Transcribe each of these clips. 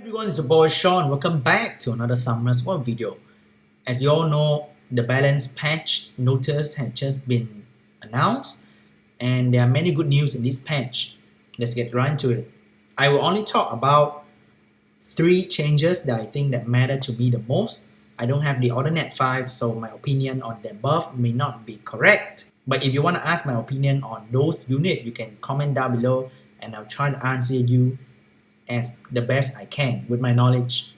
Everyone, it's your boy Sean. Welcome back to another Summer Swap video. As you all know, the balance patch notice has just been announced, and there are many good news in this patch. Let's get right into it. I will only talk about 3 changes that I think that matter to me the most. I don't have the alternate 5, so my opinion on that buff may not be correct. But if you want to ask my opinion on those units, you can comment down below and I'll try to answer you as the best I can with my knowledge.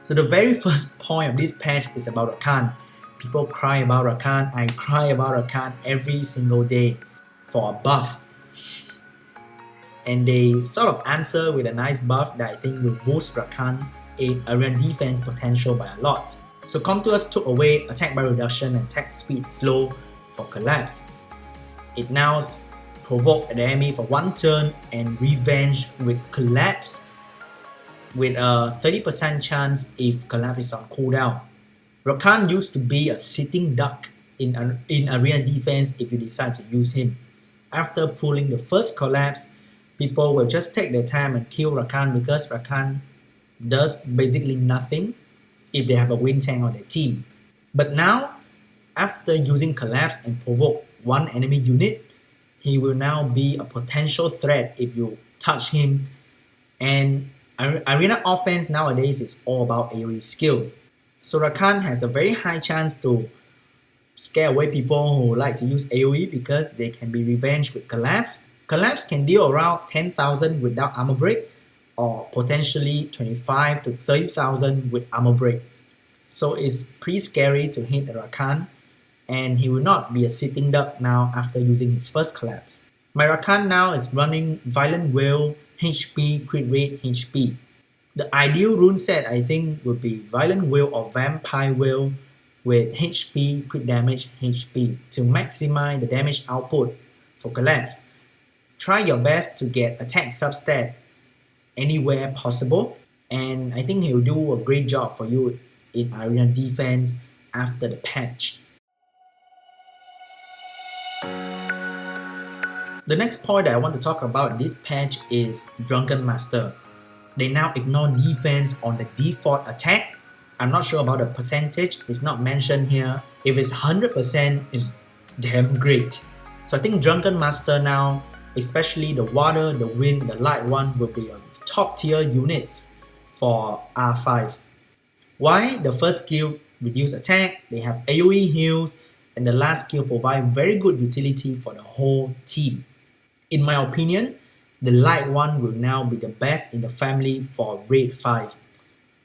So the very first point of this patch is about Rakan. People cry about Rakan. I cry about Rakan every single day for a buff. And they sort of answer with a nice buff that I think will boost Rakan arena defense potential by a lot. So Comtours took away attack bar reduction and attack speed slow for collapse. It now provoke the enemy for 1 turn and revenge with collapse with a 30% chance if collapse is on cooldown. Rakan used to be a sitting duck in arena defense if you decide to use him. After pulling the first collapse, people will just take their time and kill Rakan because Rakan does basically nothing if they have a wind tank on their team. But now, after using collapse and provoke 1 enemy unit, he will now be a potential threat if you touch him. And arena offense nowadays is all about AoE skill. So Rakan has a very high chance to scare away people who like to use AoE because they can be revenged with collapse. Collapse can deal around 10,000 without armor break or potentially 25 to 30,000 with armor break. So it's pretty scary to hit Rakan, and he will not be a sitting duck now after using his first collapse. My Rakan now is running Violent Will, HP, Crit Rate, HP. The ideal rune set I think would be Violent Will or Vampire Will with HP, Crit Damage, HP to maximize the damage output for collapse. Try your best to get attack substat anywhere possible, and I think he'll do a great job for you in arena defense after the patch. The next point that I want to talk about in this patch is Drunken Master. They now ignore defense on the default attack. I'm not sure about the percentage, it's not mentioned here. If it's 100%, it's damn great. So I think Drunken Master now, especially the water, the wind, the light one, will be a top tier units for R5. Why? The first skill reduce attack, they have AoE heals, and the last skill provide very good utility for the whole team. In my opinion, the light one will now be the best in the family for raid 5.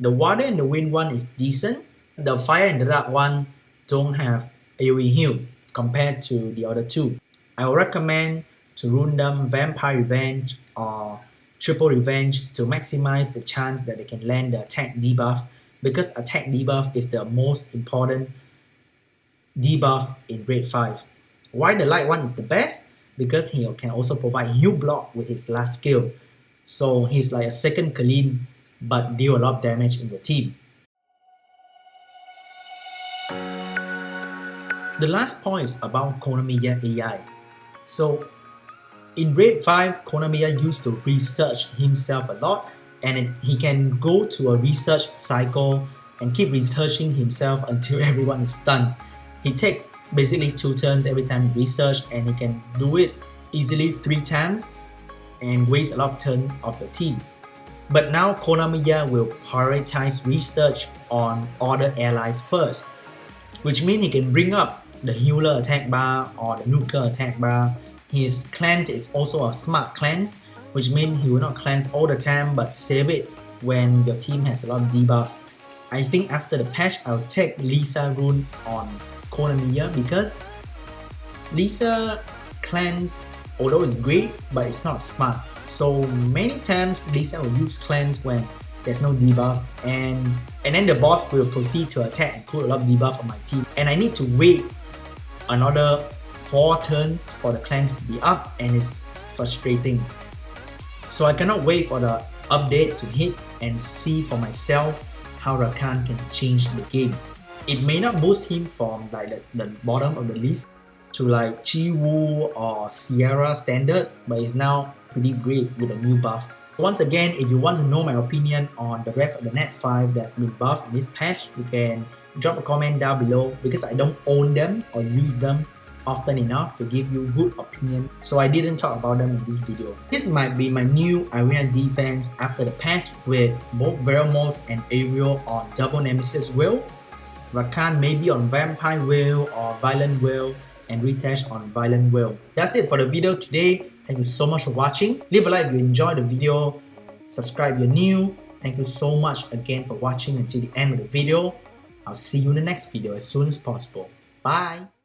The water and the wind one is decent. The fire and the dark one don't have AoE heal compared to the other 2. I would recommend to rune them Vampire Revenge or Triple Revenge to maximize the chance that they can land the attack debuff, because attack debuff is the most important debuff in raid 5. Why the light one is the best? Because he can also provide heal block with his last skill. So he's like a second Kalin but deal a lot of damage in the team. The last point is about Konamiya AI. So in raid 5, Konamiya used to research himself a lot, and he can go to a research cycle and keep researching himself until everyone is stunned. He takes basically 2 turns every time he research, and he can do it easily 3 times and waste a lot of turn of the team. But now Konamiya will prioritize research on other allies first, which means he can bring up the healer attack bar or the nuker attack bar. His cleanse is also a smart cleanse, which means he will not cleanse all the time but save it when your team has a lot of debuff. I think after the patch, I'll take Lisa rune on Konamiya because Lisa cleanse, although it's great, but it's not smart. So many times Lisa will use cleanse when there's no debuff, and then the boss will proceed to attack and put a lot of debuff on my team, and I need to wait another 4 turns for the cleanse to be up, and it's frustrating. So I cannot wait for the update to hit and see for myself how Rakan can change the game. It may not boost him from like the bottom of the list to like Chiwu or Sierra standard, but it's now pretty great with a new buff. Once again, if you want to know my opinion on the rest of the Net 5 that's been buffed in this patch, you can drop a comment down below because I don't own them or use them often enough to give you good opinion, so I didn't talk about them in this video. This might be my new arena defense after the patch with both Veromos and Ariel on double Nemesis wheel, Rakan maybe on Vampire wheel or Violent wheel, and Ritesh on Violent wheel. That's it for the video today. Thank you so much for watching. Leave a like if you enjoyed the video. Subscribe if you're new. Thank you so much again for watching until the end of the video. I'll see you in the next video as soon as possible. Bye!